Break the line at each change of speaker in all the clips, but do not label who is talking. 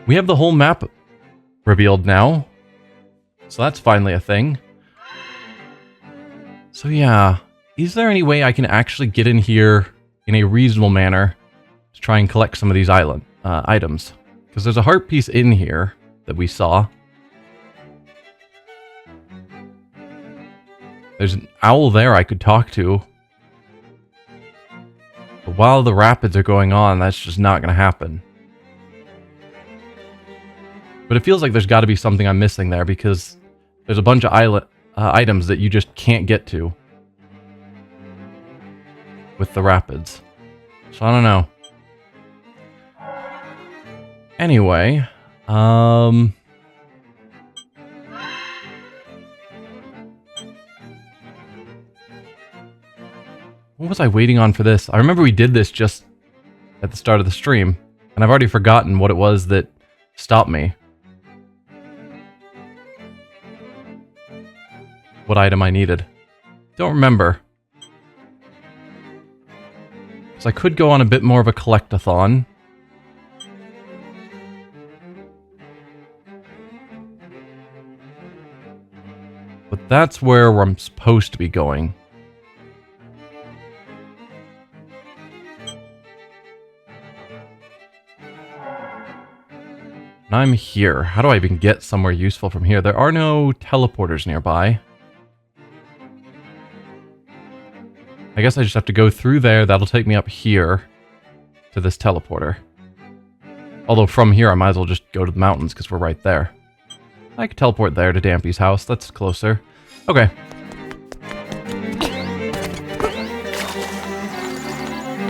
We have the whole map revealed now. So that's finally a thing. So yeah, is there any way I can actually get in here in a reasonable manner to try and collect some of these island items? Because there's a heart piece in here that we saw. There's an owl there I could talk to. But while the rapids are going on, that's just not going to happen. But it feels like there's got to be something I'm missing there, because there's a bunch of island items that you just can't get to with the rapids. So I don't know. Anyway, what was I waiting on for this? I remember we did this just at the start of the stream, and I've already forgotten what it was that stopped me. What item I needed. Don't remember. So I could go on a bit more of a collect-a-thon. But that's where I'm supposed to be going. And I'm here. How do I even get somewhere useful from here? There are no teleporters nearby. I guess I just have to go through there. That'll take me up here to this teleporter. Although from here I might as well just go to the mountains because we're right there. I could teleport there to Dampy's house. That's closer. Okay.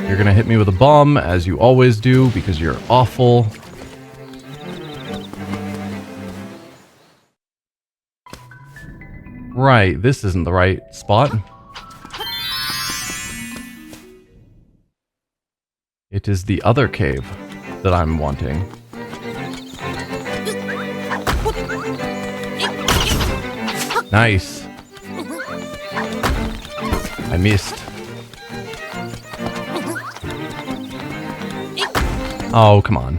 You're gonna hit me with a bomb, as you always do, because you're awful. Right, this isn't the right spot. It is the other cave that I'm wanting. Nice. I missed. Oh, come on.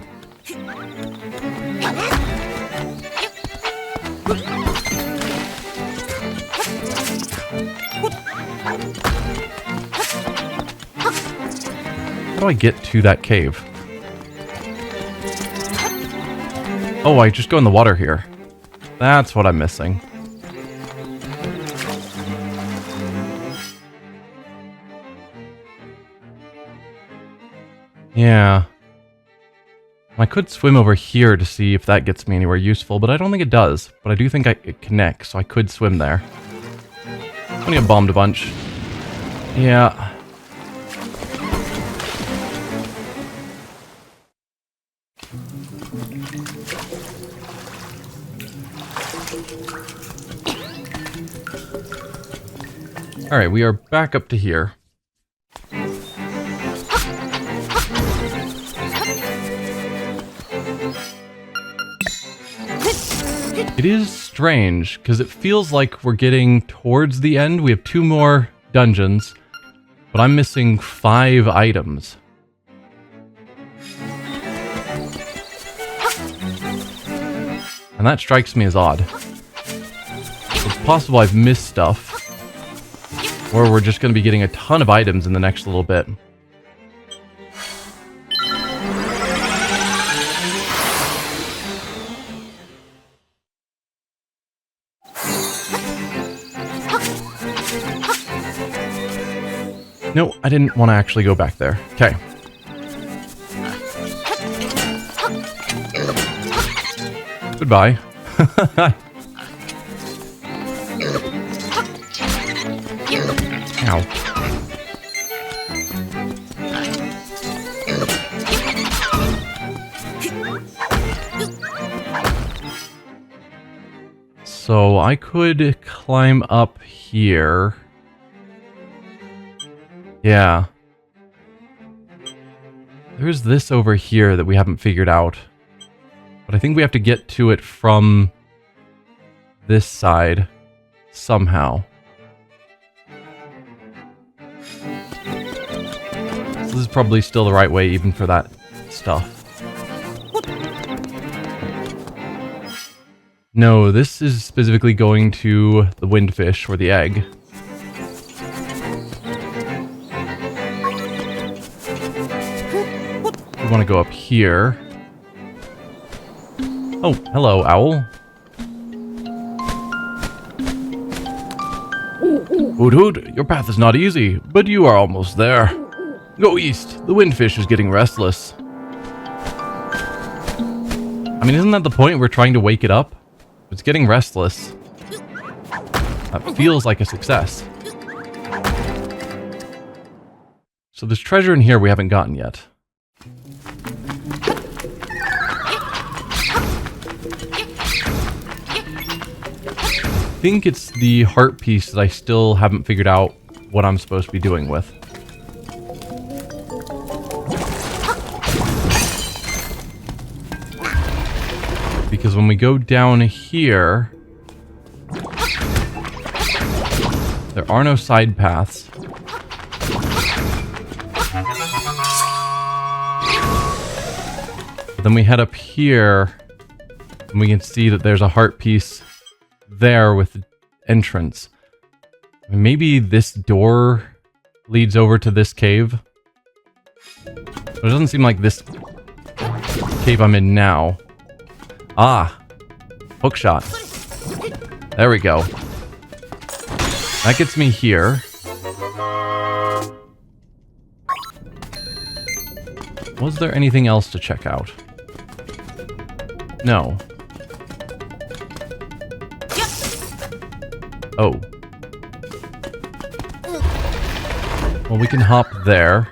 How do I get to that cave? Oh, I just go in the water here. That's what I'm missing. Yeah. I could swim over here to see if that gets me anywhere useful, but I don't think it does. But I do think it connects, so I could swim there. I'm gonna get bombed a bunch. Yeah. Alright, we are back up to here. It is strange, because it feels like we're getting towards the end. We have 2 more dungeons, but I'm missing 5 items. And that strikes me as odd. It's possible I've missed stuff, or we're just going to be getting a ton of items in the next little bit. No, I didn't want to actually go back there. Okay. Goodbye. Ow. So I could climb up here. Yeah. There's this over here that we haven't figured out. But I think we have to get to it from this side somehow. So this is probably still the right way even for that stuff. No, this is specifically going to the windfish or the egg. We want to go up here. Oh, hello, owl. Hoot hoot, your path is not easy, but you are almost there. Go east, the windfish is getting restless. I mean, isn't that the point? We're trying to wake it up? It's getting restless. That feels like a success. So there's treasure in here we haven't gotten yet. I think it's the heart piece that I still haven't figured out what I'm supposed to be doing with. Because when we go down here, there are no side paths. But then we head up here, and we can see that there's a heart piece there with the entrance. Maybe this door leads over to this cave. But it doesn't seem like this cave I'm in now. Ah, hookshot. There we go. That gets me here. Was there anything else to check out? No. Oh. Well, we can hop there.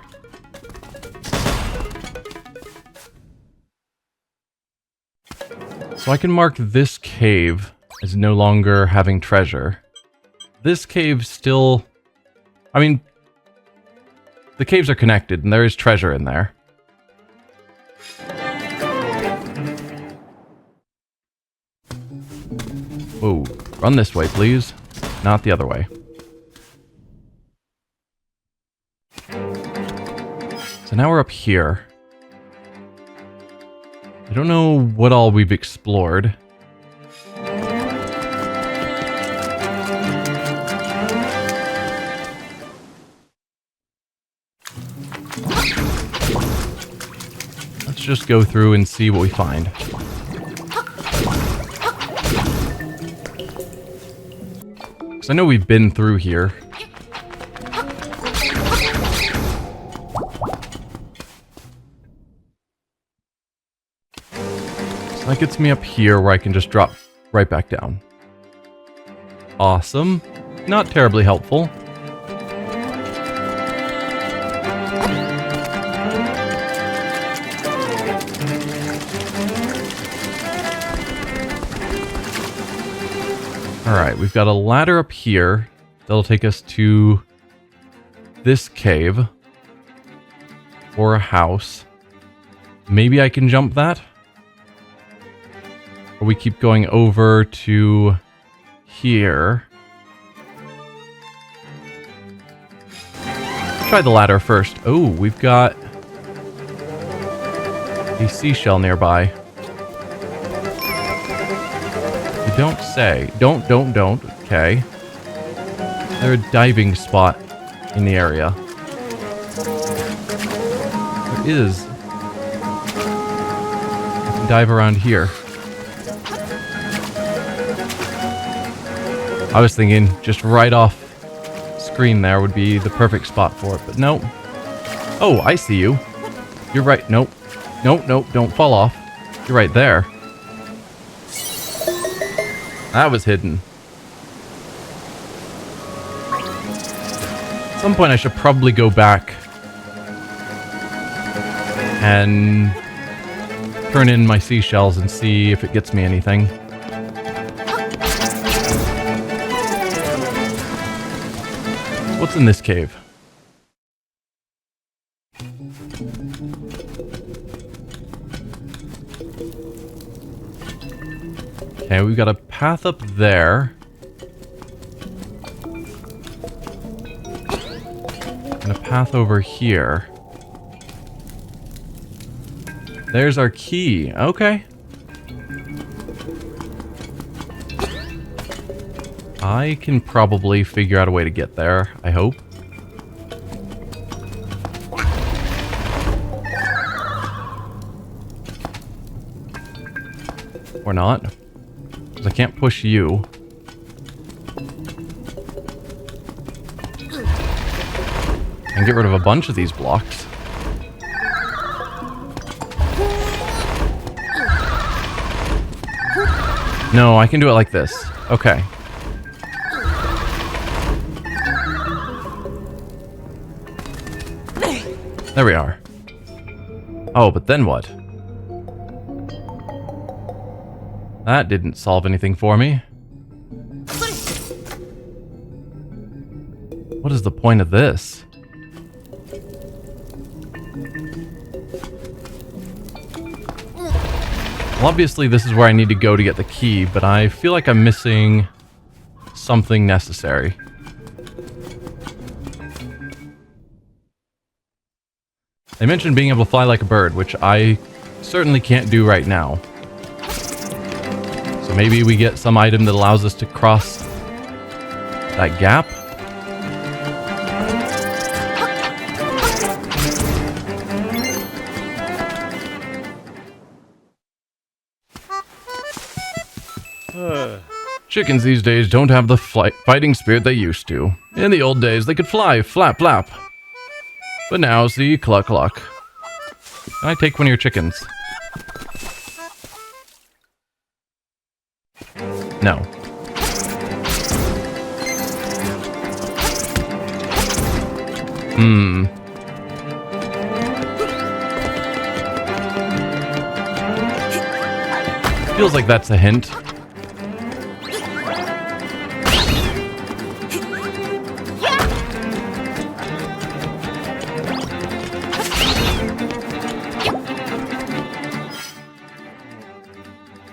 So I can mark this cave as no longer having treasure. This cave still... I mean, the caves are connected and there is treasure in there. Whoa, run this way, please. Not the other way. So now we're up here. I don't know what all we've explored. Let's just go through and see what we find. Because I know we've been through here. That gets me up here where I can just drop right back down. Awesome. Not terribly helpful. Alright, we've got a ladder up here that'll take us to this cave. Or a house. Maybe I can jump that? Or we keep going over to here. Try the ladder first. Oh, we've got a seashell nearby. You don't say. Don't. Okay. There's a diving spot in the area. There is. I can dive around here. I was thinking just right off screen there would be the perfect spot for it, but no. Oh, I see you. You're right. Nope. Nope. Don't fall off. You're right there. That was hidden. At some point I should probably go back and turn in my seashells and see if it gets me anything. What's in this cave? Okay, we've got a path up there. And a path over here. There's our key. Okay. I can probably figure out a way to get there, I hope. Or not. Because I can't push you. And get rid of a bunch of these blocks. No, I can do it like this. Okay. There we are. Oh, but then what? That didn't solve anything for me. What is the point of this? Well, obviously this is where I need to go to get the key, but I feel like I'm missing something necessary. They mentioned being able to fly like a bird, which I certainly can't do right now. So maybe we get some item that allows us to cross that gap. Chickens these days don't have the fighting spirit they used to. In the old days, they could fly, flap, flap. But now, see, cluck, cluck. Can I take one of your chickens? No. Feels like that's a hint.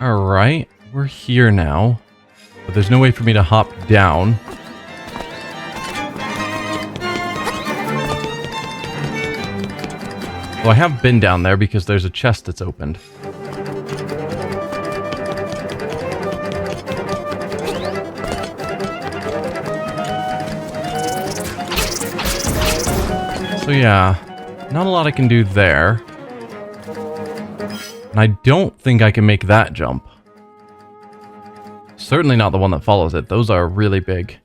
Alright, we're here now. But there's no way for me to hop down. Well, I have been down there because there's a chest that's opened. So yeah, not a lot I can do there. And I don't think I can make that jump. Certainly not the one that follows it. Those are really big.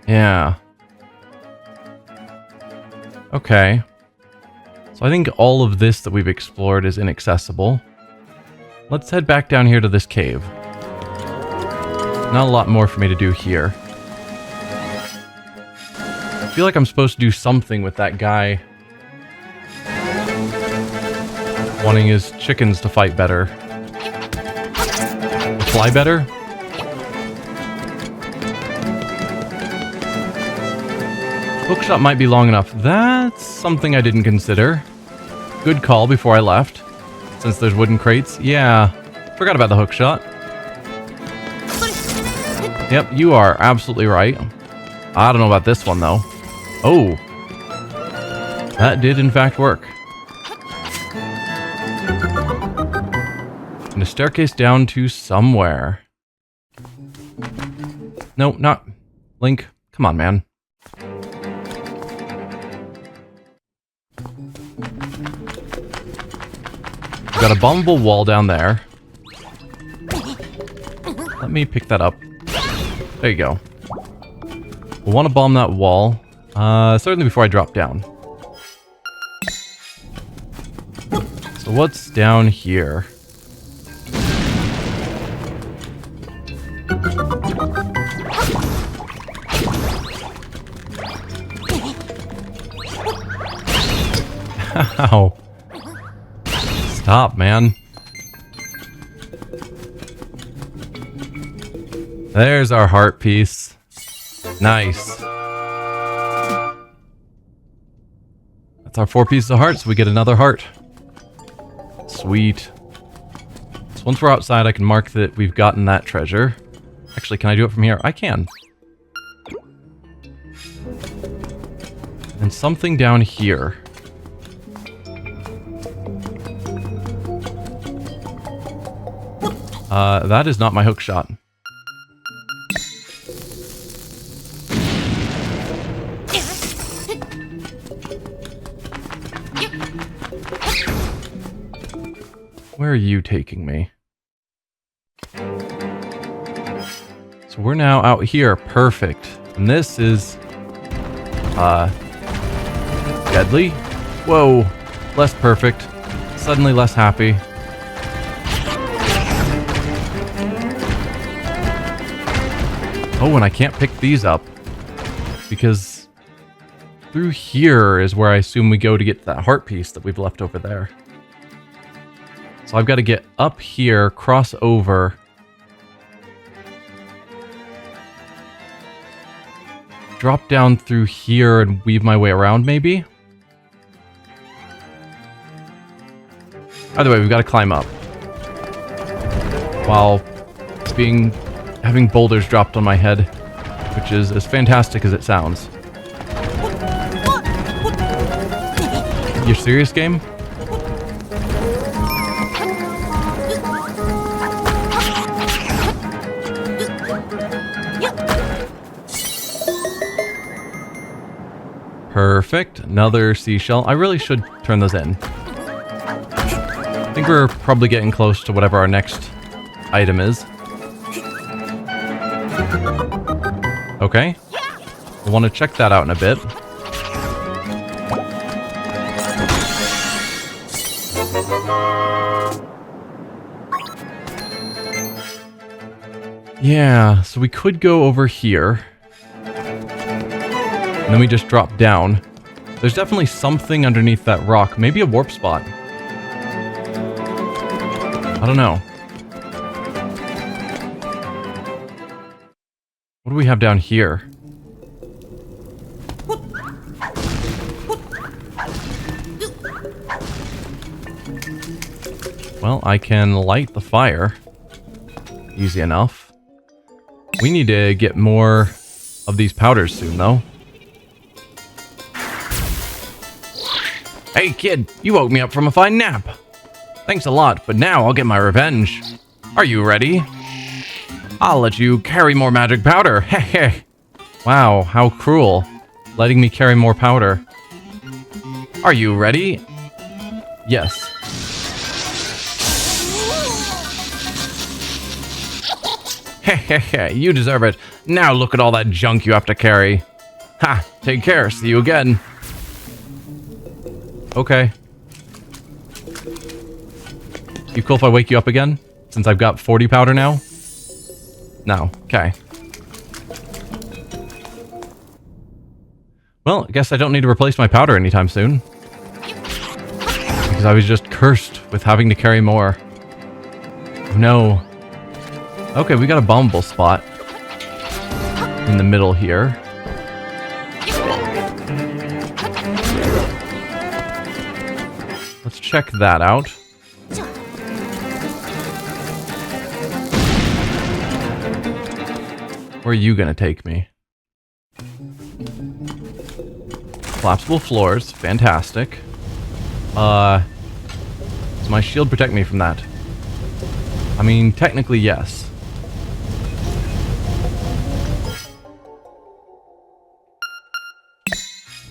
Yeah. Okay. So I think all of this that we've explored is inaccessible. Let's head back down here to this cave. Not a lot more for me to do here. I feel like I'm supposed to do something with that guy wanting his chickens to fight better. Fly better? Hookshot might be long enough. That's something I didn't consider. Good call before I left. Since there's wooden crates. Yeah, forgot about the hookshot. Yep, you are absolutely right. I don't know about this one though. Oh, that did in fact work. And a staircase down to somewhere. No, not Link. Come on, man. We've got a bombable wall down there. Let me pick that up. There you go. We'll want to bomb that wall. Certainly before I drop down. So what's down here? Ow. Stop, man. There's our heart piece. Nice. That's our 4 pieces of heart, so we get another heart. Sweet. So once we're outside, I can mark that we've gotten that treasure. Actually, can I do it from here? I can. And something down here. That is not my hook shot. Where are you taking me? So we're now out here. Perfect. And this is... deadly? Whoa. Less perfect. Suddenly less happy. Oh, and I can't pick these up. Because through here is where I assume we go to get that heart piece that we've left over there. So I've got to get up here, cross over. Drop down through here and weave my way around, maybe? Either way, we've got to climb up. While having boulders dropped on my head, which is as fantastic as it sounds. You serious, game? Perfect. Another seashell. I really should turn those in. I think we're probably getting close to whatever our next item is. Okay. I want to check that out in a bit. Yeah, so we could go over here. And then we just drop down. There's definitely something underneath that rock. Maybe a warp spot. I don't know. What do we have down here? Well, I can light the fire. Easy enough. We need to get more of these powders soon, though. Hey kid, you woke me up from a fine nap. Thanks a lot, but now I'll get my revenge. Are you ready? I'll let you carry more magic powder. Heh. Wow, how cruel. Letting me carry more powder. Are you ready? Yes. Heh, you deserve it. Now look at all that junk you have to carry. Ha, take care, see you again. Okay. You cool if I wake you up again? Since I've got 40 powder now? No. Okay. Well, I guess I don't need to replace my powder anytime soon. Because I was just cursed with having to carry more. Oh, no. Okay, we got a bombable spot. In the middle here. Let's check that out. Where are you gonna take me? Collapsible floors, fantastic. Does my shield protect me from that? I mean, technically, yes.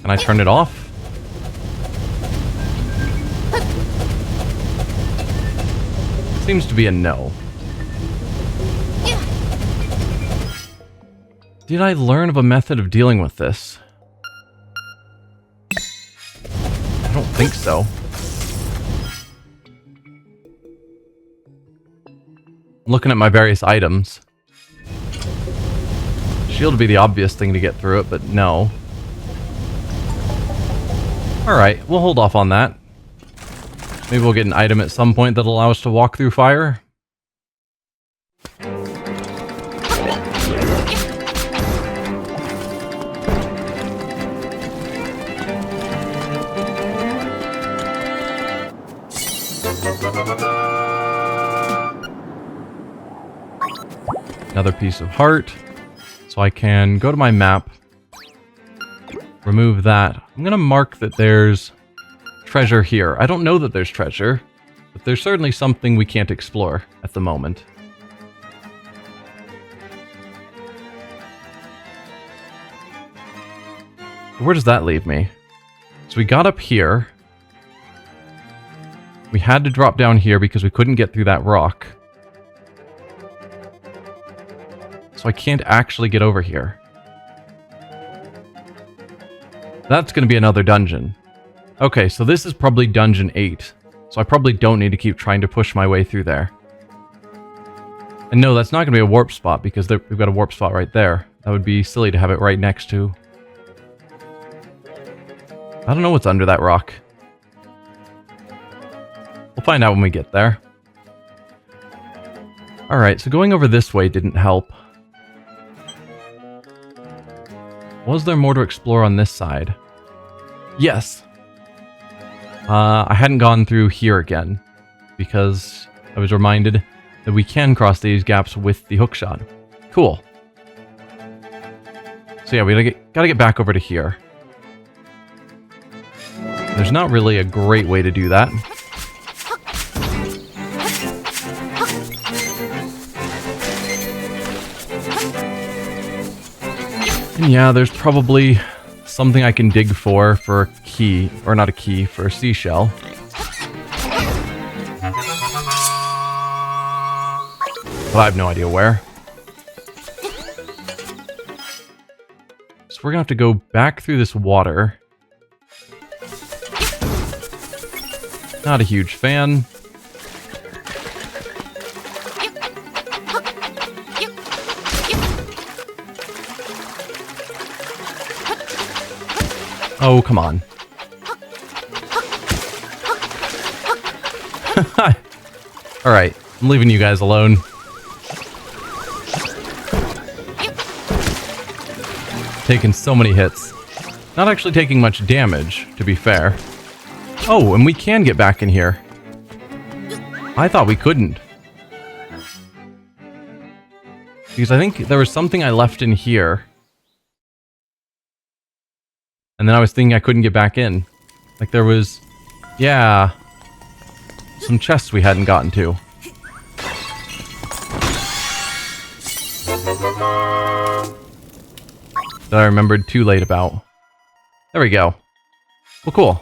Can I turn it off? Seems to be a no. Did I learn of a method of dealing with this? I don't think so. Looking at my various items. Shield would be the obvious thing to get through it, but no. Alright, we'll hold off on that. Maybe we'll get an item at some point that'll allow us to walk through fire. Another piece of heart. So I can go to my map. Remove that. I'm going to mark that there's treasure here. I don't know that there's treasure, but there's certainly something we can't explore at the moment. Where does that leave me? So we got up here. We had to drop down here because we couldn't get through that rock. So I can't actually get over here. That's going to be another dungeon. Okay, so this is probably dungeon 8. So I probably don't need to keep trying to push my way through there. And no, that's not going to be a warp spot because we've got a warp spot right there. That would be silly to have it right next to. I don't know what's under that rock. We'll find out when we get there. Alright, so going over this way didn't help. Was there more to explore on this side? Yes. I hadn't gone through here again because I was reminded that we can cross these gaps with the hookshot. Cool. So yeah, we gotta get back over to here. There's not really a great way to do that. And yeah, there's probably something I can dig for a key, or not a key, for a seashell. But I have no idea where. So we're gonna have to go back through this water. Not a huge fan. Oh, come on. Alright, I'm leaving you guys alone. Taking so many hits. Not actually taking much damage, to be fair. Oh, and we can get back in here. I thought we couldn't. Because I think there was something I left in here. And then I was thinking I couldn't get back in. Like there was... yeah... some chests we hadn't gotten to. That I remembered too late about. There we go. Well, cool.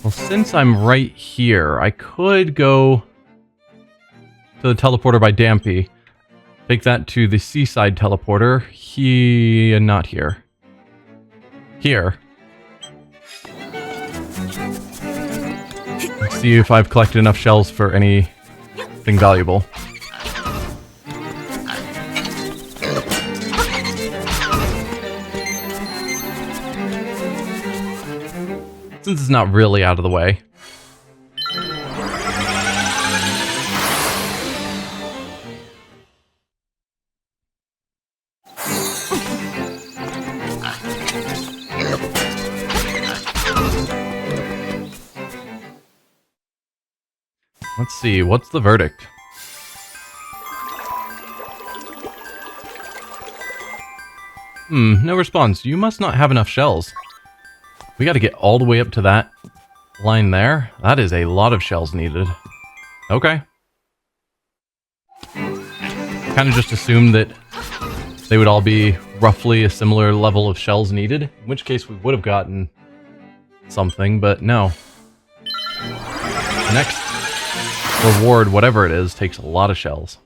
Well, since I'm right here, I could go to the teleporter by Dampy. Take that to the seaside teleporter. Not here. Here. Let's see if I've collected enough shells for anything valuable. Since it's not really out of the way. Let's see, what's the verdict? No response. You must not have enough shells. We gotta get all the way up to that line there. That is a lot of shells needed. Okay. Kind of just assumed that they would all be roughly a similar level of shells needed. In which case we would have gotten something, but no. The next reward, whatever it is, takes a lot of shells.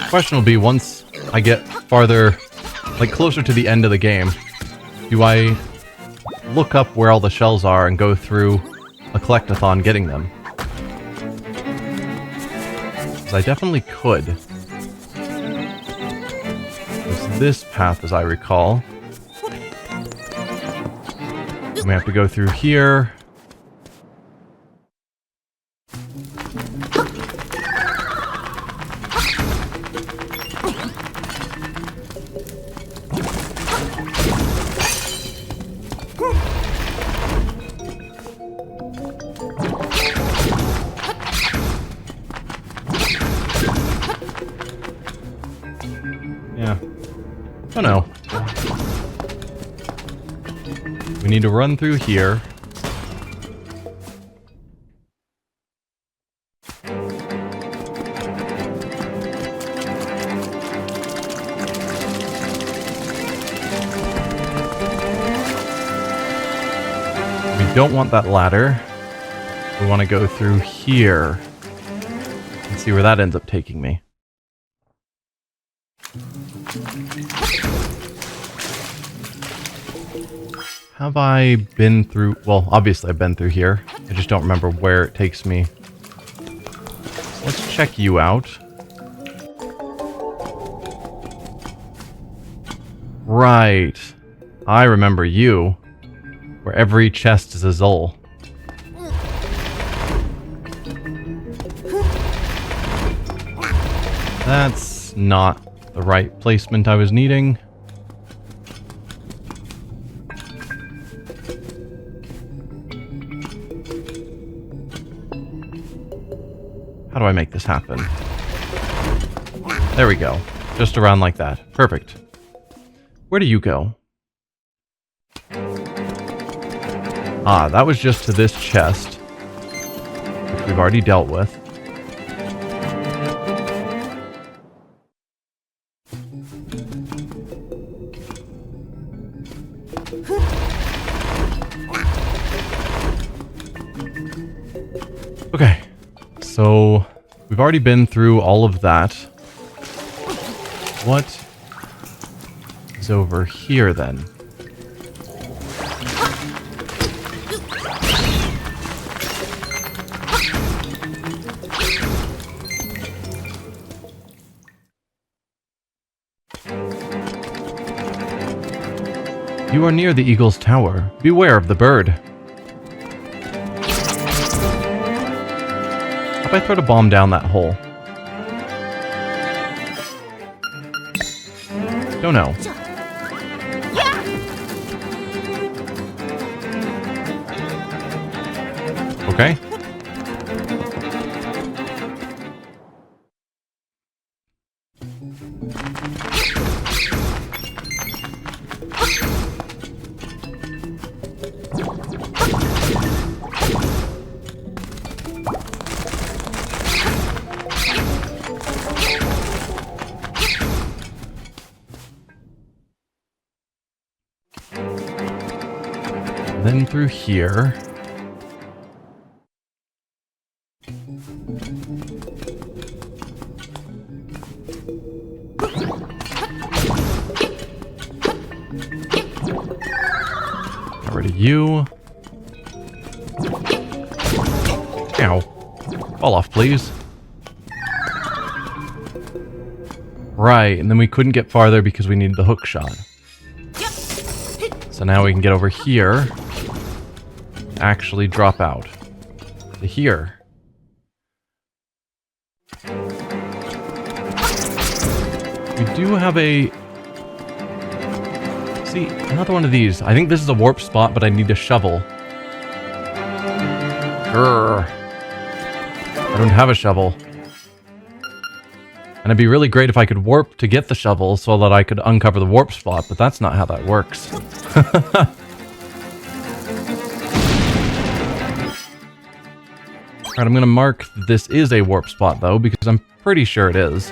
Question will be, once I get farther, like closer to the end of the game, do I look up where all the shells are and go through a collectathon getting them? Because I definitely could. There's this path, as I recall. And we have to go through here. Yeah. Oh no. We need to run through here. We don't want that ladder. We want to go through here and see where that ends up taking me. Have I been through... Well, obviously I've been through here. I just don't remember where it takes me. Let's check you out. Right. I remember you. Where every chest is a Zol. That's not the right placement I was needing. How do I make this happen? There we go. Just around like that. Perfect. Where do you go? Ah, that was just to this chest, which we've already dealt with. Okay, so we've already been through all of that. What is over here then? You are near the eagle's tower. Beware of the bird. How if I throw a bomb down that hole? Don't know. Okay. Then through here. Get rid of you. Ow. Fall off, please. Right, and then we couldn't get farther because we needed the hook shot. So now we can get over here. Actually drop out to here. We do have a... See, another one of these. I think this is a warp spot, but I need a shovel. Grr. I don't have a shovel. And it'd be really great if I could warp to get the shovel so that I could uncover the warp spot, but that's not how that works. Alright, I'm going to mark this is a warp spot, though, because I'm pretty sure it is.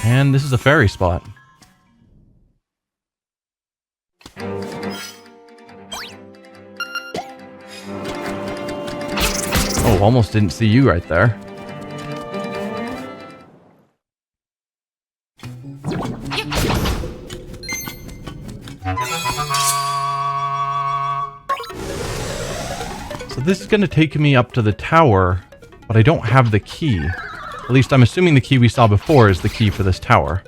And this is a fairy spot. Oh, almost didn't see you right there. So this is going to take me up to the tower, but I don't have the key. At least I'm assuming the key we saw before is the key for this tower.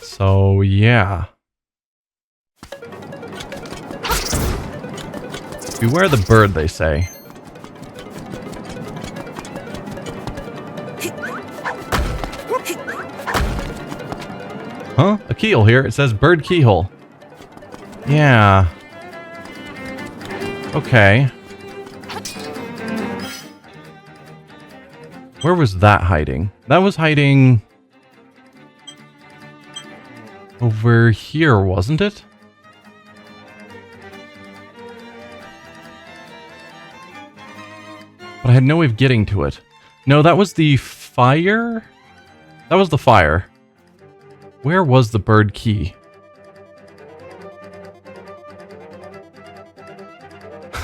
So, yeah. Beware the bird, they say. Huh? A keyhole here. It says bird keyhole. Yeah. Okay. Where was that hiding? That was hiding... over here, wasn't it? But I had no way of getting to it. No, that was the fire? That was the fire. Where was the bird key?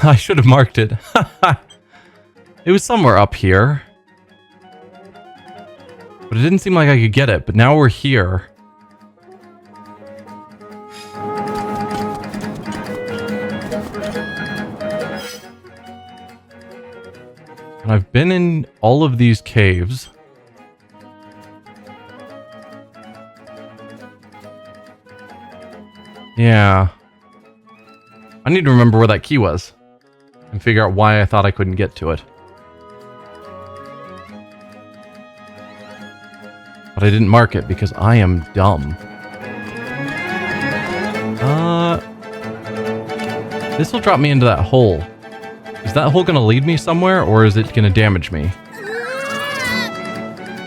I should have marked it. It was somewhere up here. But it didn't seem like I could get it, but now we're here. And I've been in all of these caves. Yeah. I need to remember where that key was. And figure out why I thought I couldn't get to it. But I didn't mark it because I am dumb. This will drop me into that hole. Is that hole going to lead me somewhere, or is it going to damage me?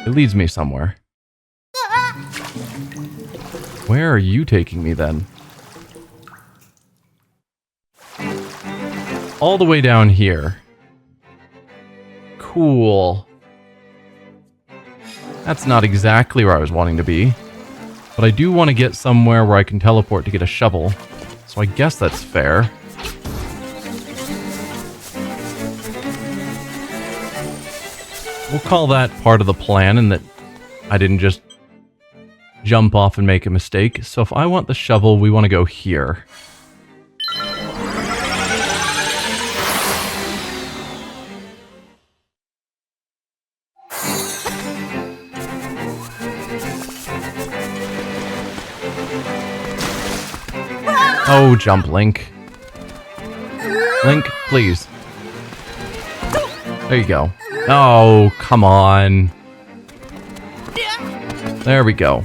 It leads me somewhere. Where are you taking me then? All the way down here. Cool. That's not exactly where I was wanting to be. But I do want to get somewhere where I can teleport to get a shovel. So I guess that's fair. We'll call that part of the plan, and that I didn't just jump off and make a mistake. So if I want the shovel, we want to go here. Oh, jump, Link. Link, please. There you go. Oh, come on. There we go.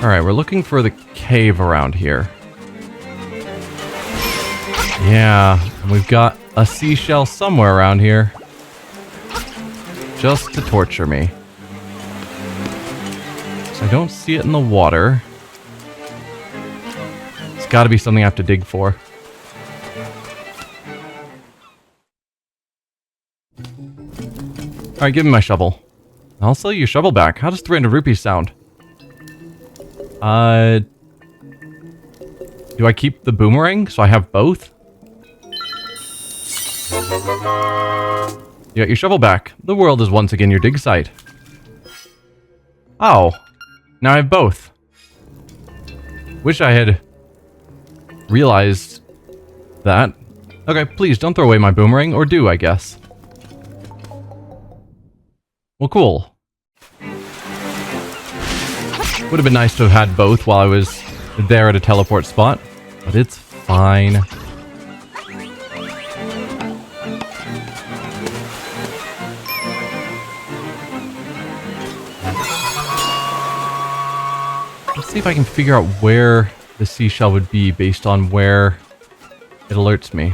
Alright, we're looking for the cave around here. Yeah, and we've got a seashell somewhere around here. Just to torture me. So I don't see it in the water. It's got to be something I have to dig for. Alright, give me my shovel. I'll sell you your shovel back. How does 300 rupees sound? Do I keep the boomerang so I have both? You got your shovel back. The world is once again your dig site. Oh. Now I have both. Wish I had realized that. Okay, please don't throw away my boomerang, or do, I guess. Well, cool. Would have been nice to have had both while I was there at a teleport spot, but it's fine. Let's see if I can figure out where the seashell would be based on where it alerts me.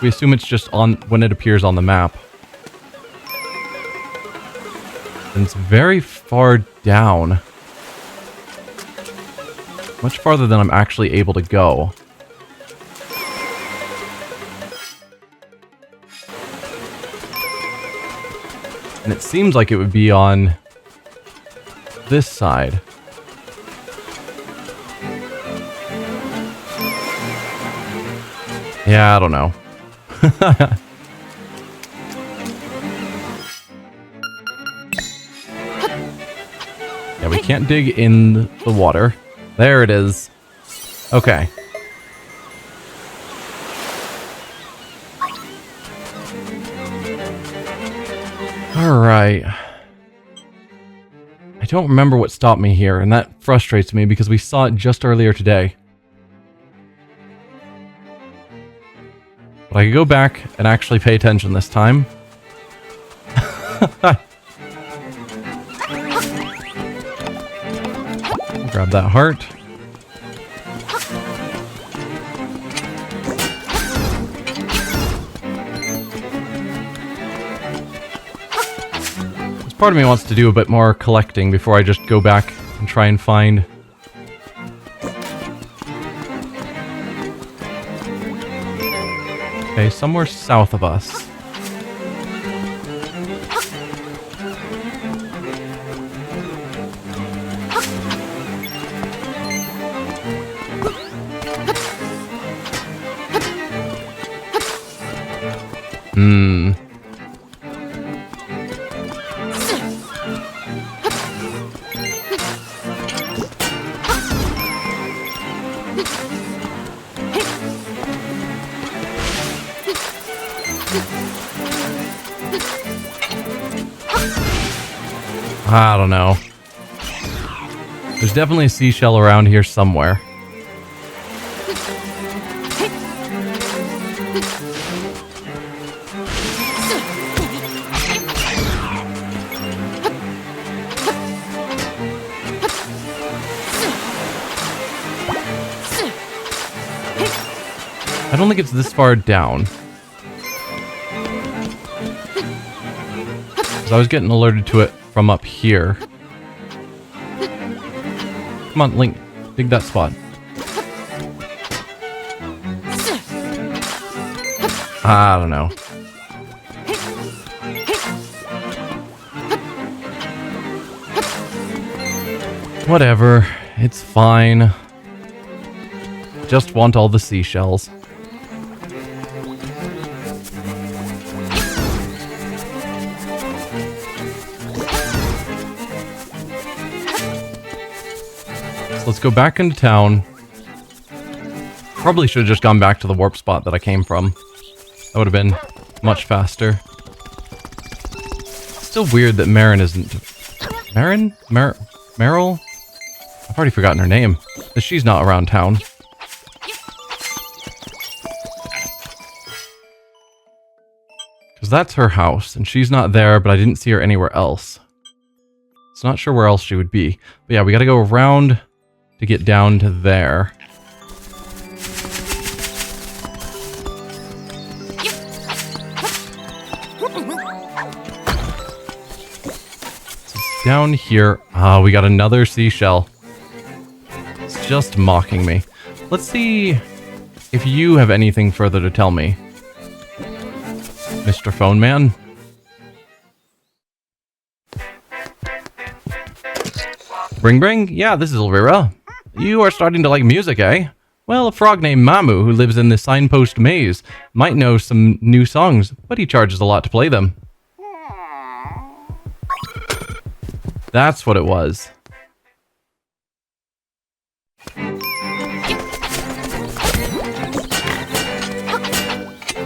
We assume it's just on when it appears on the map. And it's very far down. Much farther than I'm actually able to go. And it seems like it would be on this side. Yeah, I don't know. Yeah, we can't dig in the water. There it is. Okay. Alright. I don't remember what stopped me here, and that frustrates me because we saw it just earlier today. But I could go back and actually pay attention this time. Grab that heart. Part of me wants to do a bit more collecting before I just go back and try and find... Okay, somewhere south of us. I don't know. There's definitely a seashell around here somewhere. I don't think it's this far down. Because I was getting alerted to it from up here. Come on, Link. Dig that spot. I don't know. Whatever. It's fine. Just want all the seashells. Let's go back into town. Probably should have just gone back to the warp spot that I came from. That would have been much faster. Still weird that Marin isn't... Marin? Meryl? I've already forgotten her name. That she's not around town. Because that's her house, and she's not there, but I didn't see her anywhere else. So not sure where else she would be. But yeah, we gotta go around... to get down to there. So it's down here. Ah, we got another seashell. It's just mocking me. Let's see if you have anything further to tell me, Mr. Phone Man. Bring bring? Yeah, this is Elvira. You are starting to like music, eh? Well, a frog named Mamu, who lives in the signpost maze, might know some new songs, but he charges a lot to play them. That's what it was.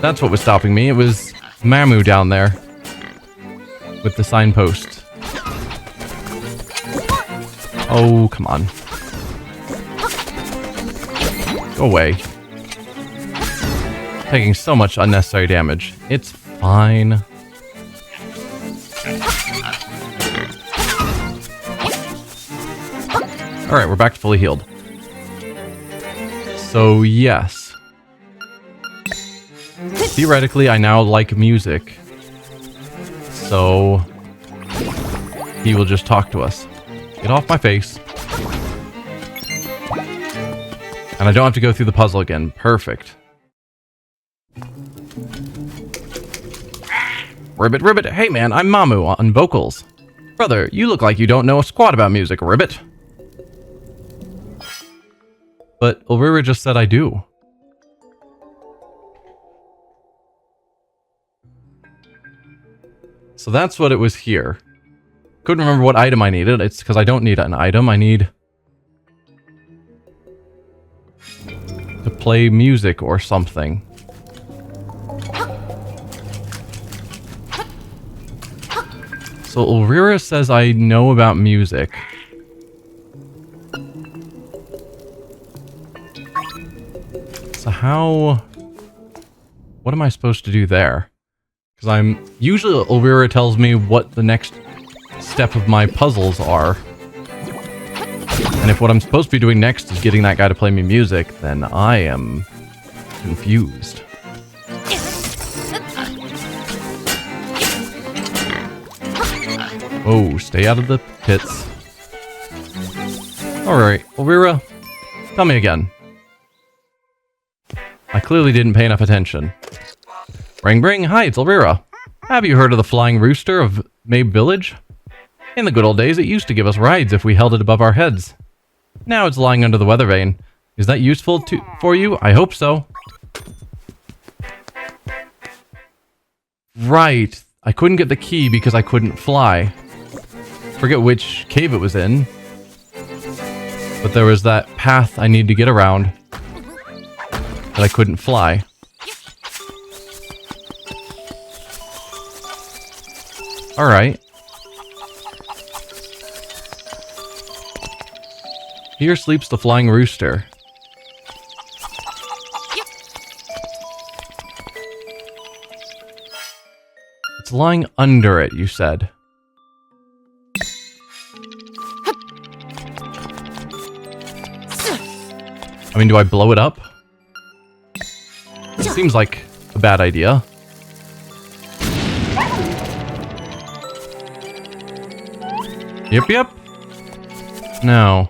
That's what was stopping me. It was Mamu down there with the signpost. Oh, come on. Go away. Taking so much unnecessary damage. It's fine. Alright, we're back to fully healed. So, yes. Theoretically, I now like music. So, he will just talk to us. Get off my face. And I don't have to go through the puzzle again. Perfect. Ribbit, Ribbit. Hey man, I'm Mamu on vocals. Brother, you look like you don't know a squat about music, Ribbit. But Elvira just said I do. So that's what it was here. Couldn't remember what item I needed. It's because I don't need an item. I need... to play music or something. So Elvira says I know about music. So how... what am I supposed to do there? Because usually Elvira tells me what the next step of my puzzles are. And if what I'm supposed to be doing next is getting that guy to play me music, then I am confused. Oh, stay out of the pits. Alright, Elvira, tell me again. I clearly didn't pay enough attention. Ring bring, hi, it's Elvira. Have you heard of the Flying Rooster of Mabe Village? In the good old days, it used to give us rides if we held it above our heads. Now it's lying under the weather vane. Is that useful for you? I hope so. Right. I couldn't get the key because I couldn't fly. Forget which cave it was in. But there was that path I need to get around that I couldn't fly. Alright. Here sleeps the Flying Rooster. It's lying under it, you said. I mean, do I blow it up? It seems like a bad idea. Yep. No.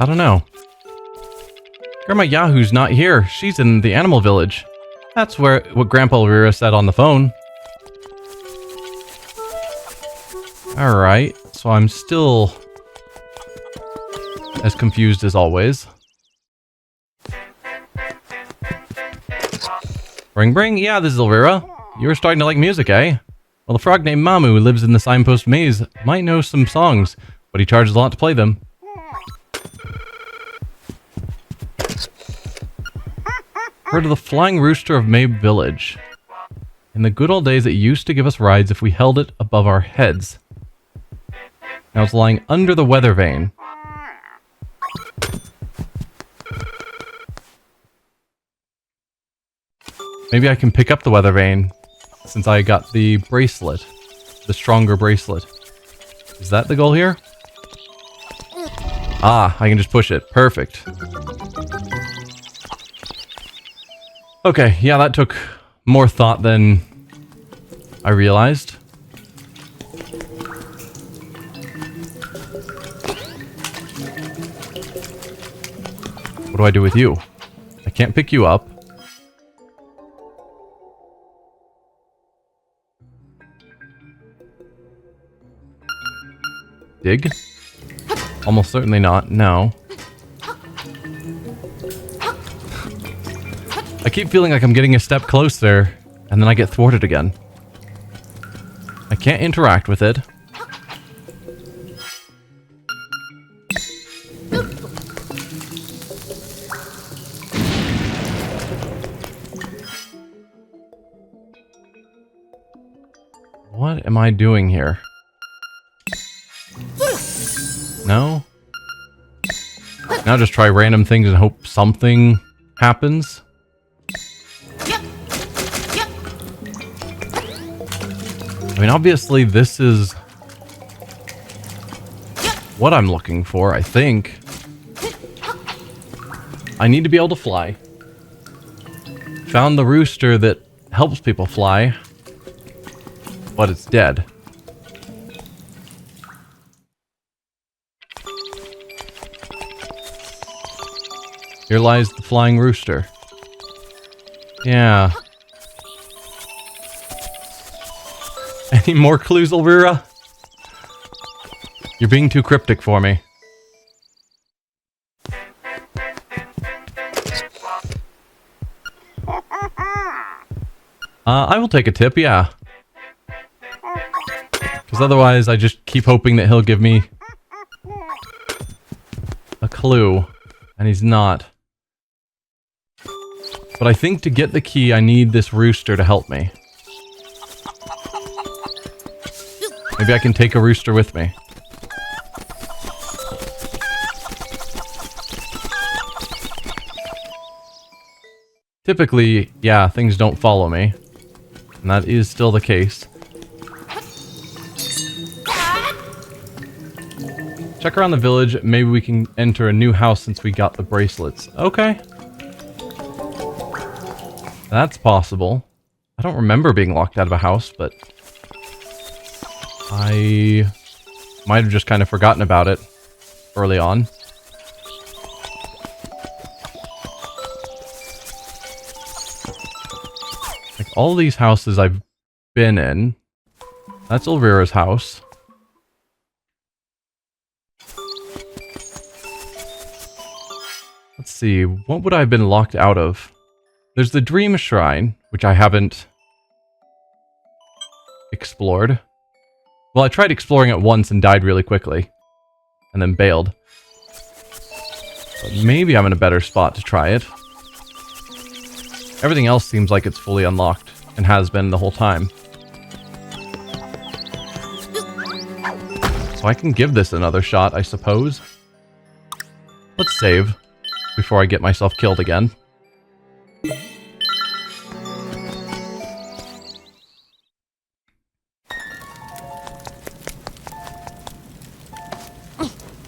I don't know. Grandma Yahoo's not here. She's in the animal village. That's what Grandpa Elvira said on the phone. Alright, so I'm still as confused as always. Bring, yeah, this is Elvira. You're starting to like music, eh? Well, the frog named Mamu who lives in the signpost maze might know some songs, but he charges a lot to play them. Heard of the Flying Rooster of Mabe Village. In the good old days, it used to give us rides if we held it above our heads. Now it's lying under the weather vane. Maybe I can pick up the weather vane, since I got the bracelet. The stronger bracelet. Is that the goal here? Ah, I can just push it. Perfect. Okay, yeah, that took more thought than I realized. What do I do with you? I can't pick you up. Dig? Almost certainly not. No. I keep feeling like I'm getting a step closer, and then I get thwarted again. I can't interact with it. What am I doing here? No? Now just try random things and hope something happens? I mean, obviously this is what I'm looking for, I think. I need to be able to fly. Found the rooster that helps people fly, but it's dead. Here lies the flying rooster. Yeah. Any more clues, Elvira? You're being too cryptic for me. I will take a tip, yeah. Because otherwise I just keep hoping that he'll give me a clue. And he's not. But I think to get the key, I need this rooster to help me. Maybe I can take a rooster with me. Typically, yeah, things don't follow me. And that is still the case. Check around the village. Maybe we can enter a new house since we got the bracelets. Okay. That's possible. I don't remember being locked out of a house, but I might have just kind of forgotten about it early on. Like all these houses I've been in. That's Elvira's house. Let's see, what would I have been locked out of? There's the Dream Shrine, which I haven't explored. Well, I tried exploring it once and died really quickly. And then bailed. But maybe I'm in a better spot to try it. Everything else seems like it's fully unlocked, and has been the whole time. So I can give this another shot, I suppose. Let's save before I get myself killed again.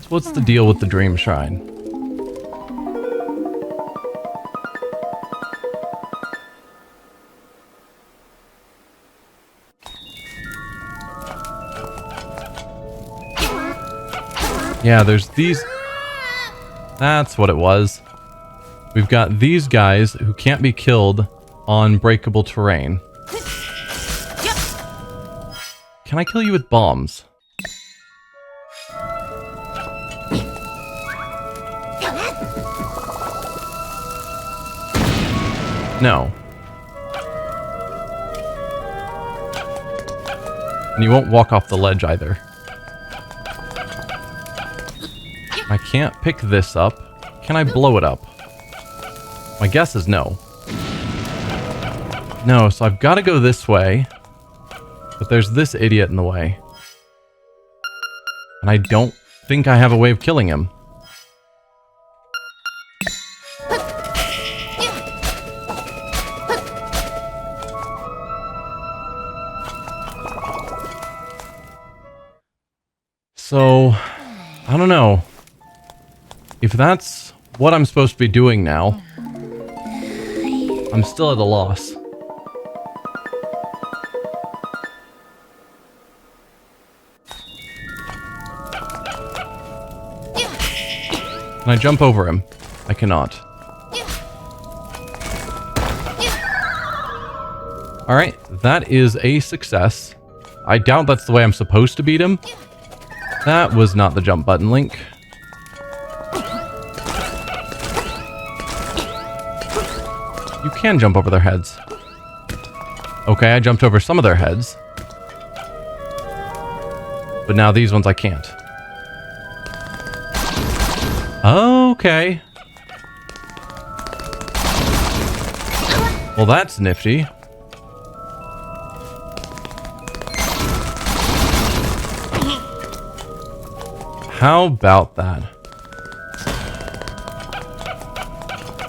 So what's the deal with the Dream Shrine? Yeah, there's these... That's what it was. We've got these guys who can't be killed on breakable terrain. Can I kill you with bombs? No. And you won't walk off the ledge either. I can't pick this up. Can I blow it up? My guess is no. No, so I've got to go this way. But there's this idiot in the way. And I don't think I have a way of killing him. So, I don't know. If that's what I'm supposed to be doing now, I'm still at a loss. Can I jump over him? I cannot. Alright, that is a success. I doubt that's the way I'm supposed to beat him. That was not the jump button, Link. You can jump over their heads. Okay, I jumped over some of their heads. But now these ones I can't. Okay. Well, that's nifty. How about that?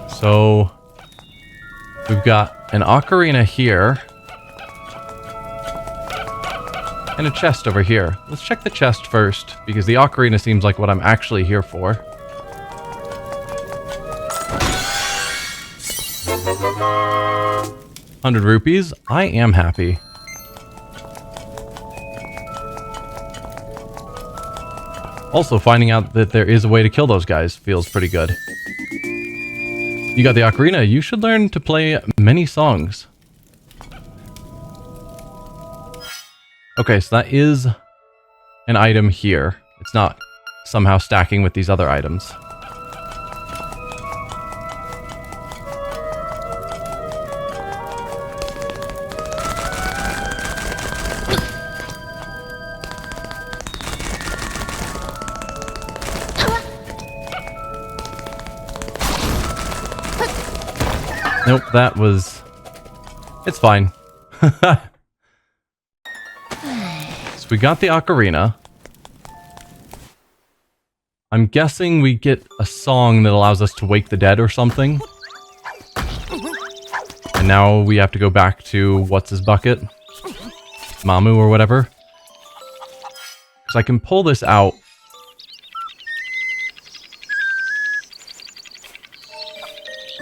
So, we've got an ocarina here. And a chest over here. Let's check the chest first, because the ocarina seems like what I'm actually here for. 100 rupees. I am happy. Also, finding out that there is a way to kill those guys feels pretty good. You got the ocarina. You should learn to play many songs. Okay, so that is an item here. It's not somehow stacking with these other items. Nope, that was... It's fine. we got the ocarina. I'm guessing we get a song that allows us to wake the dead or something. And now we have to go back to what's his bucket? Mamu or whatever. So I can pull this out.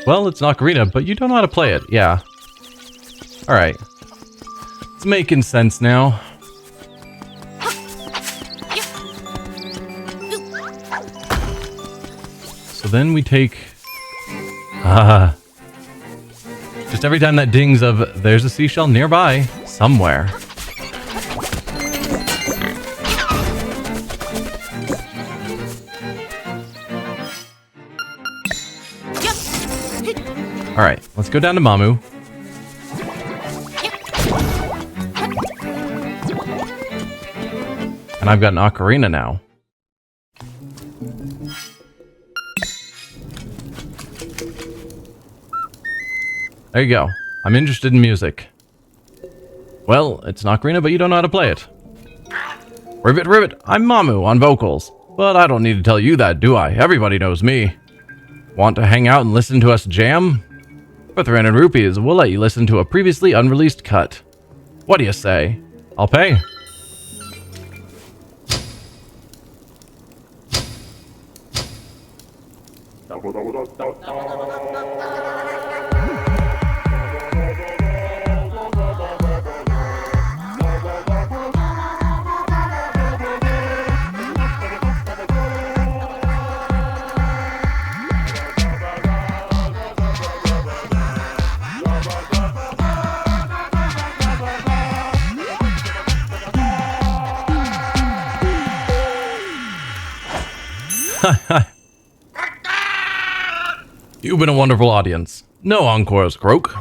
Well, it's an ocarina, but you don't know how to play it. Yeah. Alright. It's making sense now. So then we take... just every time that dings of, there's a seashell nearby, somewhere. Alright, let's go down to Mamu. And I've got an ocarina now. There you go. I'm interested in music. Well, it's an ocarina, but you don't know how to play it. Ribbit, ribbit, I'm Mamu on vocals. But I don't need to tell you that, do I? Everybody knows me. Want to hang out and listen to us jam? For 300 rupees, we'll let you listen to a previously unreleased cut. What do you say? I'll pay. You've been a wonderful audience. No encores, Croak.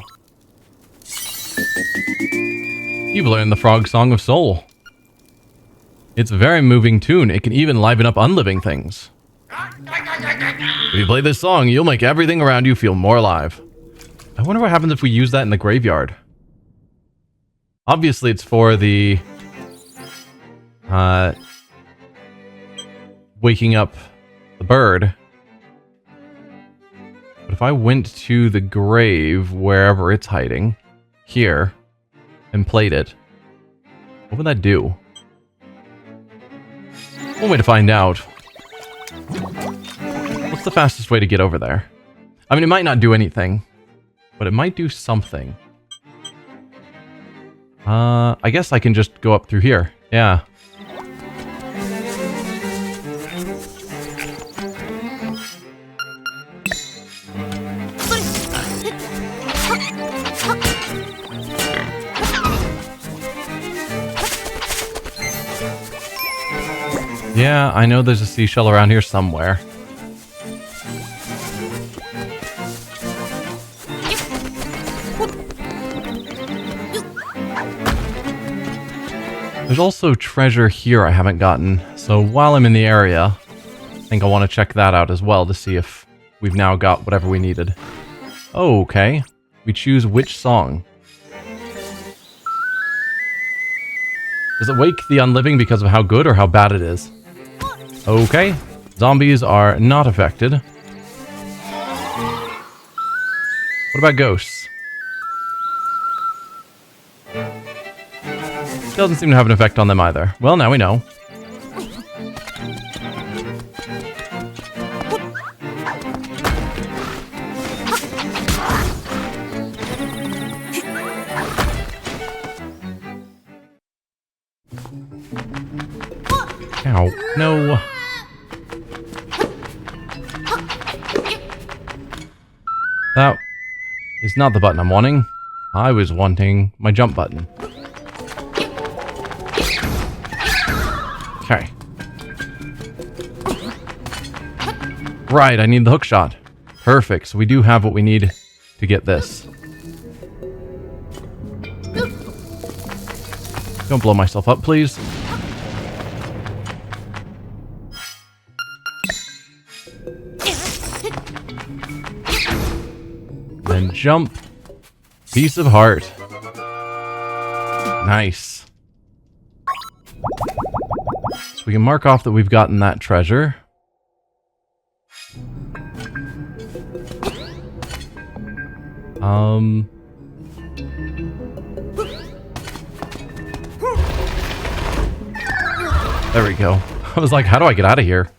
You've learned the Frog Song of Soul. It's a very moving tune. It can even liven up unliving things. If you play this song, you'll make everything around you feel more alive. I wonder what happens if we use that in the graveyard. Obviously, it's for the... waking up the bird. But if I went to the grave, wherever it's hiding, here, and played it, what would that do? One way to find out. What's the fastest way to get over there? I mean, it might not do anything, but it might do something. I guess I can just go up through here. Yeah. Yeah, I know there's a seashell around here somewhere. There's also treasure here I haven't gotten, so while I'm in the area, I think I want to check that out as well to see if we've now got whatever we needed. Oh, okay. We choose which song. Does it wake the unliving because of how good or how bad it is? Okay. Zombies are not affected. What about ghosts? Doesn't seem to have an effect on them either. Well, now we know. Ow. No. That is not the button I'm wanting. I was wanting my jump button. Okay. Right, I need the hook shot. Perfect, so we do have what we need to get this. Don't blow myself up, please. Then jump. Piece of heart. Nice. we can mark off that we've gotten that treasure. There we go. I was like, how do I get out of here?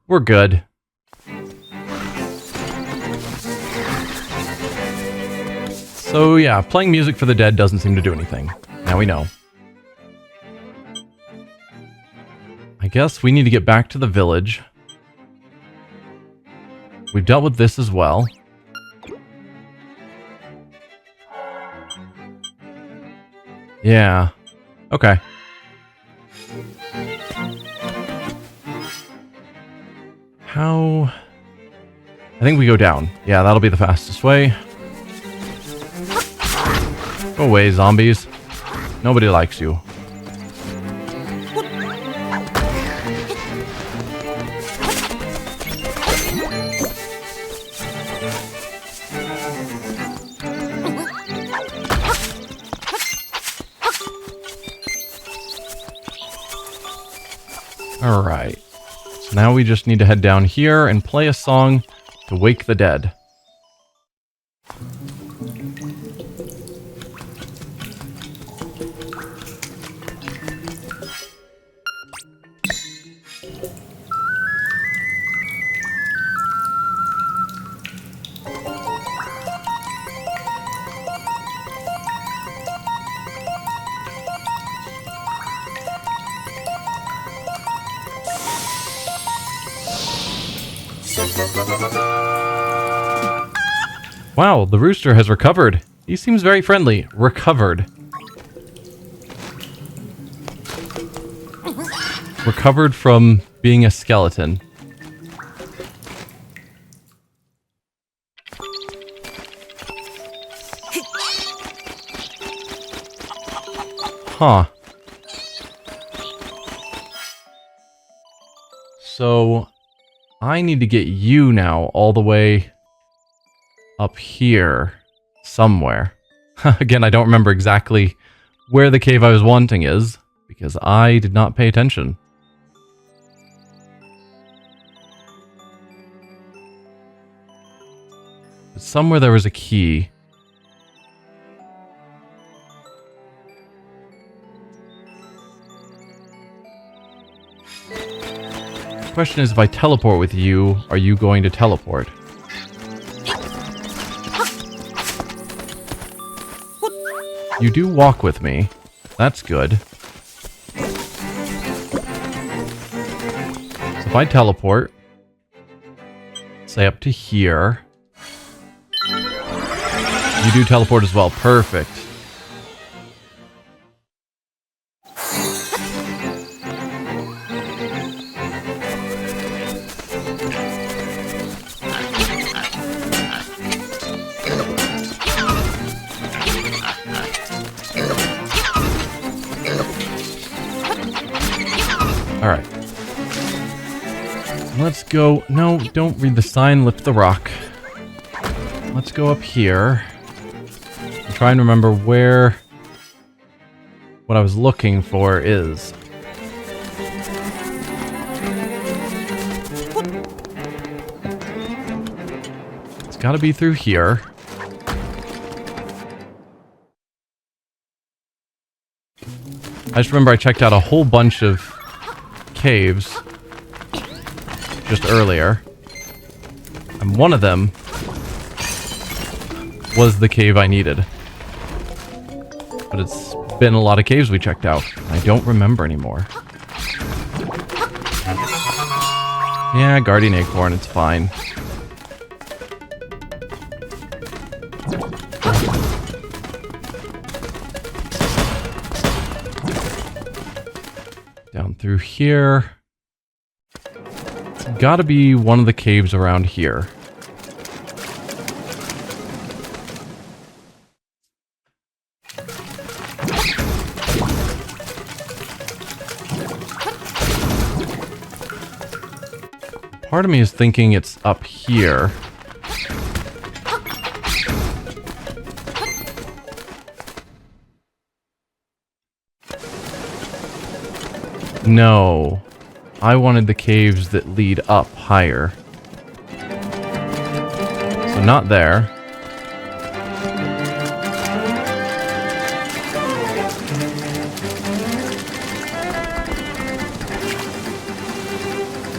We're good. So yeah, playing music for the dead doesn't seem to do anything. Now we know. I guess we need to get back to the village. We've dealt with this as well. Yeah. Okay. How... I think we go down. Yeah, that'll be the fastest way. Go away, zombies. Nobody likes you. Alright. So now we just need to head down here and play a song to wake the dead. Wow, the rooster has recovered. He seems very friendly. Recovered. Recovered from being a skeleton. Huh. So, I need to get you now all the way up here somewhere. Again, I don't remember exactly where the cave I was wanting is, because I did not pay attention. But somewhere there was a key. The question is, if I teleport with you, are you going to teleport? You do walk with me. That's good. So if I teleport, say up to here, you do teleport as well. Perfect. Alright. Let's go... No, don't read the sign, lift the rock. Let's go up here. I'm trying to remember where... what I was looking for is. It's gotta be through here. I just remember I checked out a whole bunch of caves just earlier, and one of them was the cave I needed. But it's been a lot of caves we checked out. I don't remember anymore. Yeah, Guardian Acorn, it's fine. Down through here. It's gotta be one of the caves around here. Part of me is thinking it's up here. No. I wanted the caves that lead up higher. So not there.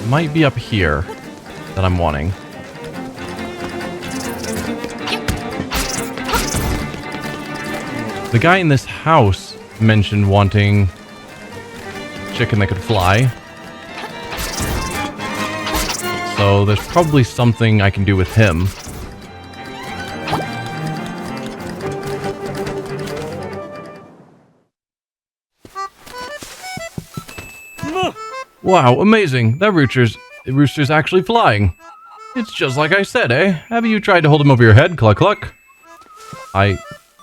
Might be up here that I'm wanting. The guy in this house mentioned wanting chicken that could fly. So there's probably something I can do with him. Wow, amazing. That rooster's actually flying. It's just like I said, eh? Have you tried to hold him over your head, Cluck Cluck?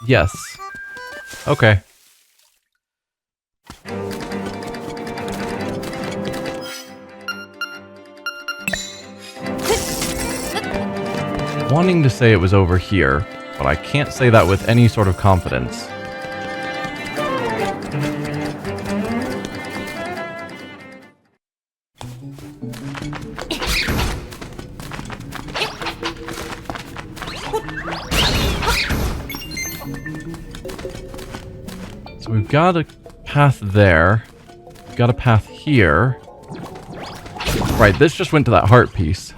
Yes. Okay. Wanting to say it was over here, but I can't say that with any sort of confidence. So we've got a path there. We've got a path here. Right, this just went to that heart piece.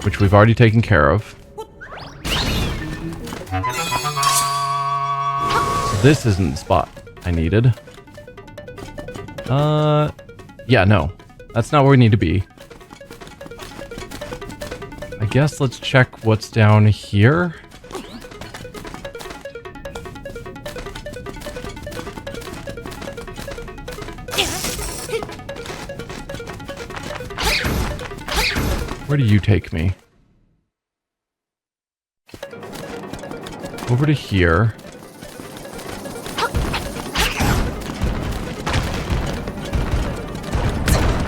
Which we've already taken care of. So this isn't the spot I needed. Yeah, no. That's not where we need to be. I guess let's check what's down here. Where do you take me? Over to here.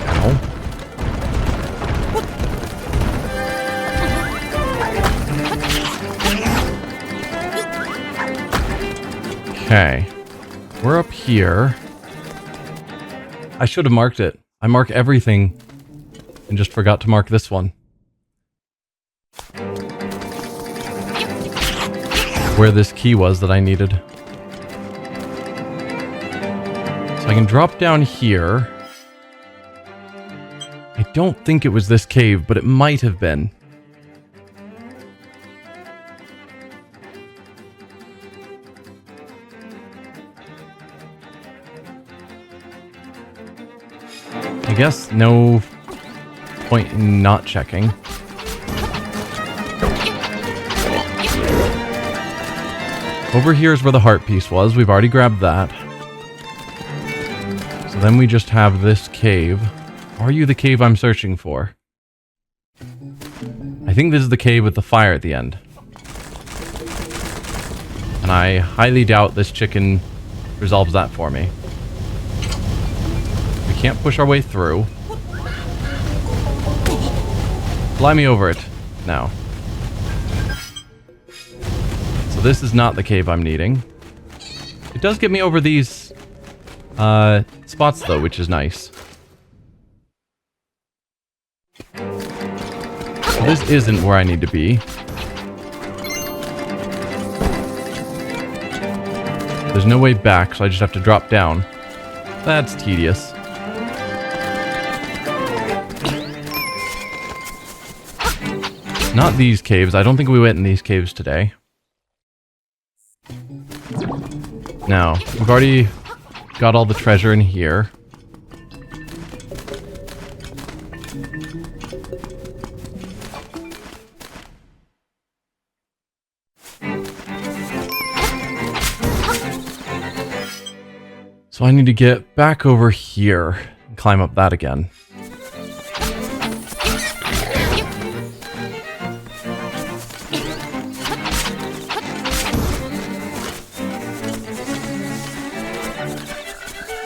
Ow. Okay. We're up here. I should have marked it. I mark everything and just forgot to mark this one. Where this key was that I needed. So I can drop down here. I don't think it was this cave, but it might have been. I guess no point in not checking. Over here is where the heart piece was. We've already grabbed that. So then we just have this cave. Are you the cave I'm searching for? I think this is the cave with the fire at the end. And I highly doubt this chicken resolves that for me. We can't push our way through. Fly me over it now. So this is not the cave I'm needing. It does get me over these spots though, which is nice. So this isn't where I need to be. There's no way back, so I just have to drop down. That's tedious. Not these caves. I don't think we went in these caves today. Now, we've already got all the treasure in here. So I need to get back over here and climb up that again.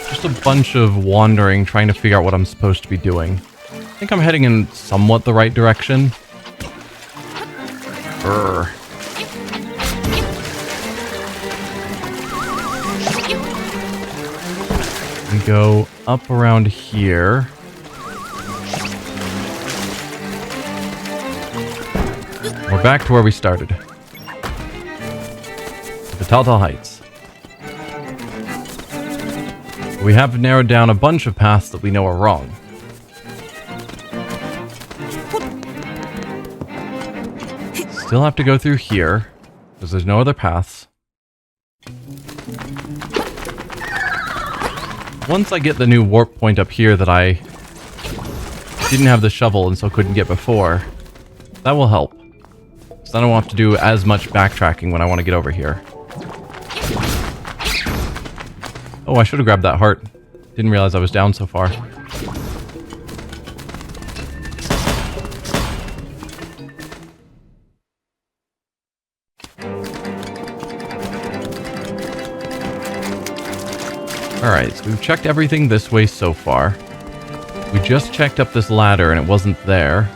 Just a bunch of wandering, trying to figure out what I'm supposed to be doing. I think I'm heading in somewhat the right direction. Brr. go up around here. We're back to where we started. The Telltale Heights. We have narrowed down a bunch of paths that we know are wrong. Still have to go through here, because there's no other paths. Once I get the new warp point up here that I didn't have the shovel and so couldn't get before, that will help. So I don't have to do as much backtracking when I want to get over here. Oh, I should have grabbed that heart. Didn't realize I was down so far. Alright, so we've checked everything this way so far. We just checked up this ladder and it wasn't there.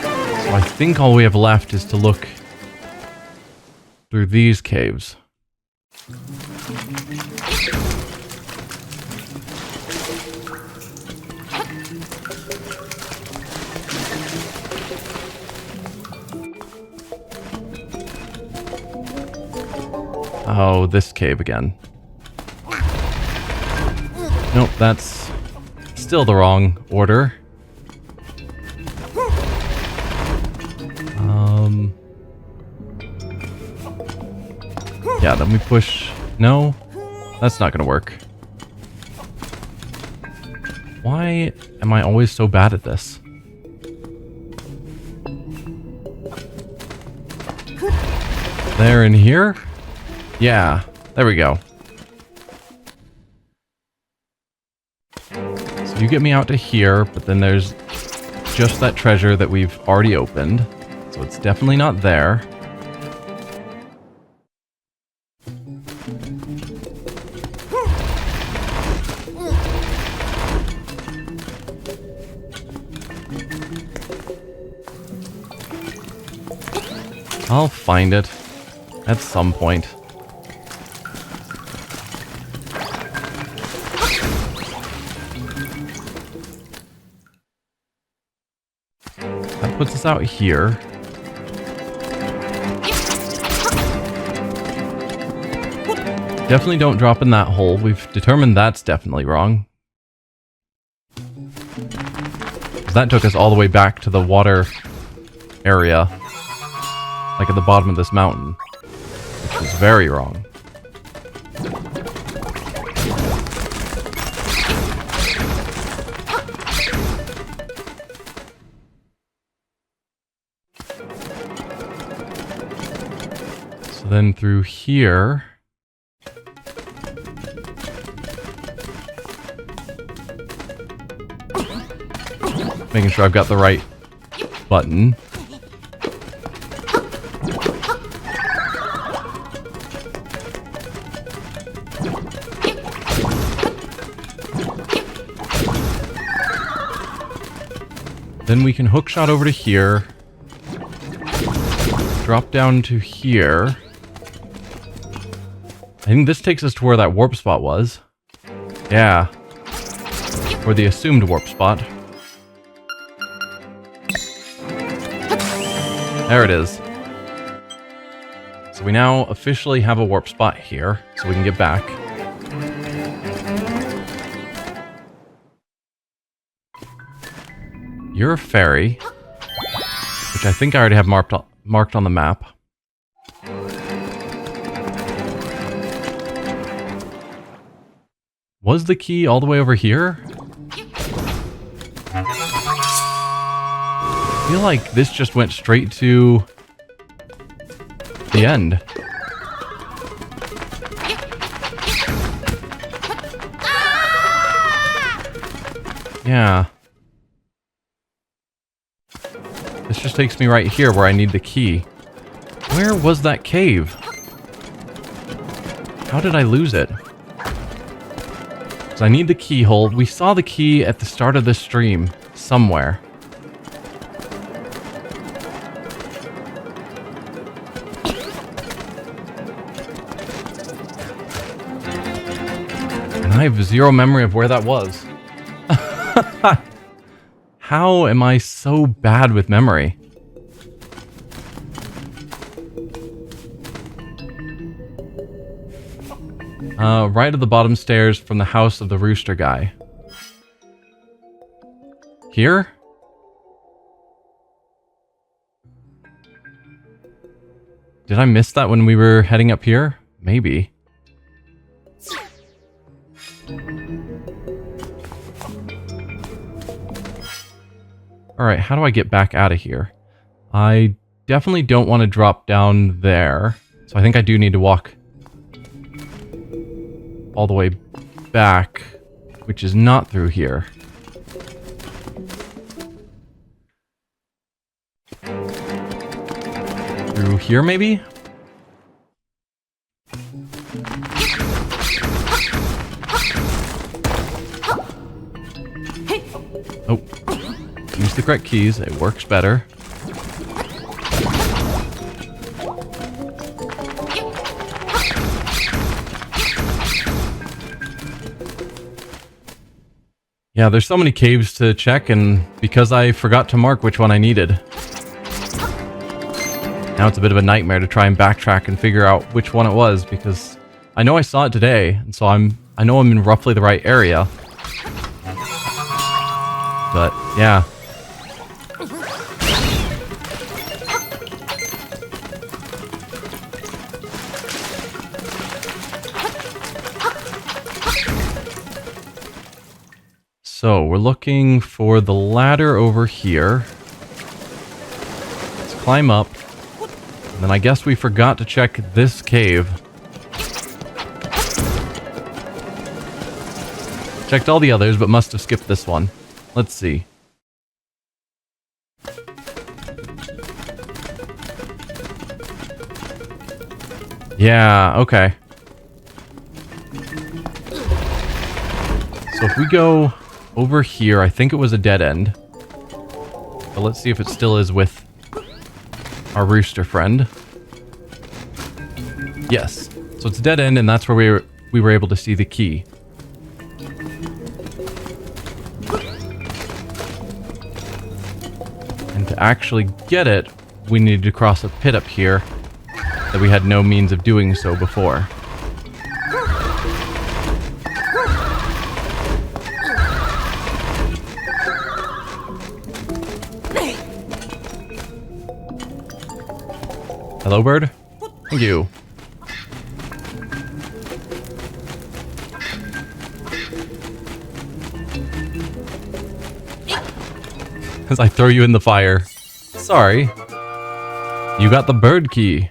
So I think all we have left is to look through these caves. Oh, this cave again. Nope, that's still the wrong order. Yeah, then we push... No, that's not gonna work. Why am I always so bad at this? There in here? Yeah, there we go. So you get me out to here, but then there's just that treasure that we've already opened. So it's definitely not there. I'll find it at some point. That puts us out here. Definitely don't drop in that hole. We've determined that's definitely wrong. That took us all the way back to the water area. Like at the bottom of this mountain. Which was very wrong. So then through here... Making sure I've got the right button. Then we can hookshot over to here. Drop down to here. I think this takes us to where that warp spot was. Yeah. Or the assumed warp spot. There it is. So we now officially have a warp spot here, so we can get back. You're a fairy, which I think I already have marked on the map. Was the key all the way over here? I feel like this just went straight to the end. Yeah. This just takes me right here where I need the key. Where was that cave? How did I lose it? So I need the keyhole. We saw the key at the start of this stream somewhere. I have zero memory of where that was. How am I so bad with memory? Right at the bottom stairs from the house of the rooster guy. Here? Did I miss that when we were heading up here? Maybe. Alright, how do I get back out of here? I definitely don't want to drop down there. So I think I do need to walk all the way back, which is not through here. Through here, maybe? Oh. Use the correct keys. It works better. Yeah, there's so many caves to check, and because I forgot to mark which one I needed. Now it's a bit of a nightmare to try and backtrack and figure out which one it was, because I know I saw it today, and so I know I'm in roughly the right area. But, yeah. So, we're looking for the ladder over here. Let's climb up. And then I guess we forgot to check this cave. Checked all the others, but must have skipped this one. Let's see. Yeah, okay. So if we go over here, I think it was a dead end. But let's see if it still is with our rooster friend. Yes. So it's a dead end, and that's where we were able to see the key. And to actually get it, we needed to cross a pit up here that we had no means of doing so before. Hello, bird. Thank you. As I throw you in the fire. Sorry. You got the bird key.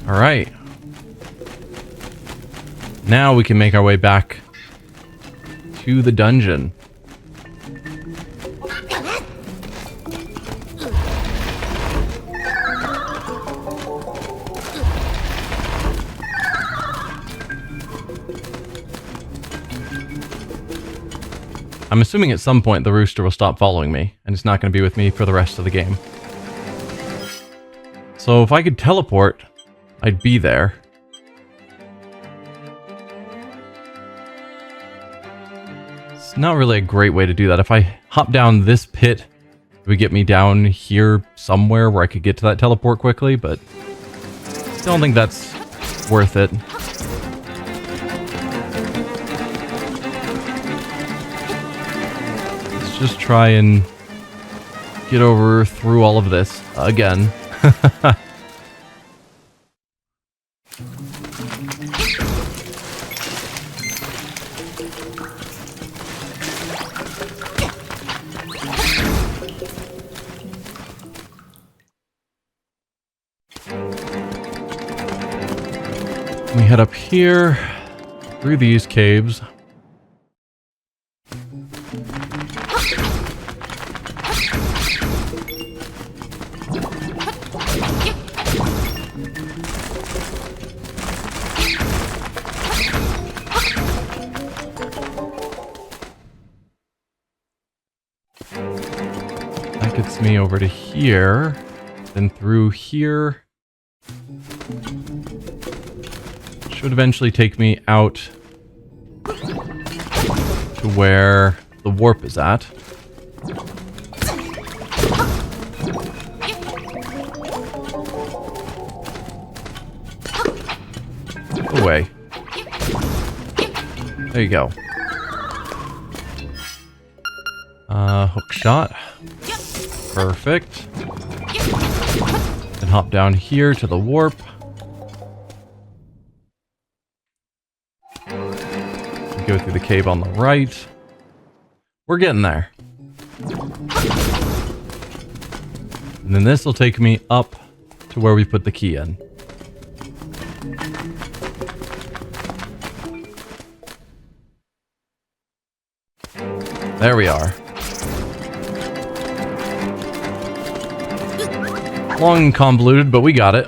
Alright. Now we can make our way back to the dungeon. I'm assuming at some point the rooster will stop following me, and it's not going to be with me for the rest of the game. So if I could teleport, I'd be there. It's not really a great way to do that. If I hop down this pit, it would get me down here somewhere where I could get to that teleport quickly, but I don't think that's worth it. Just try and get over through all of this again. We head up here through these caves. That gets me over to here, then through here. Should eventually take me out to where the warp is at. Away. There you go. Hook shot. Perfect. Then hop down here to the warp. Go through the cave on the right. We're getting there. And then this will take me up to where we put the key in. There we are. Long and convoluted, but we got it.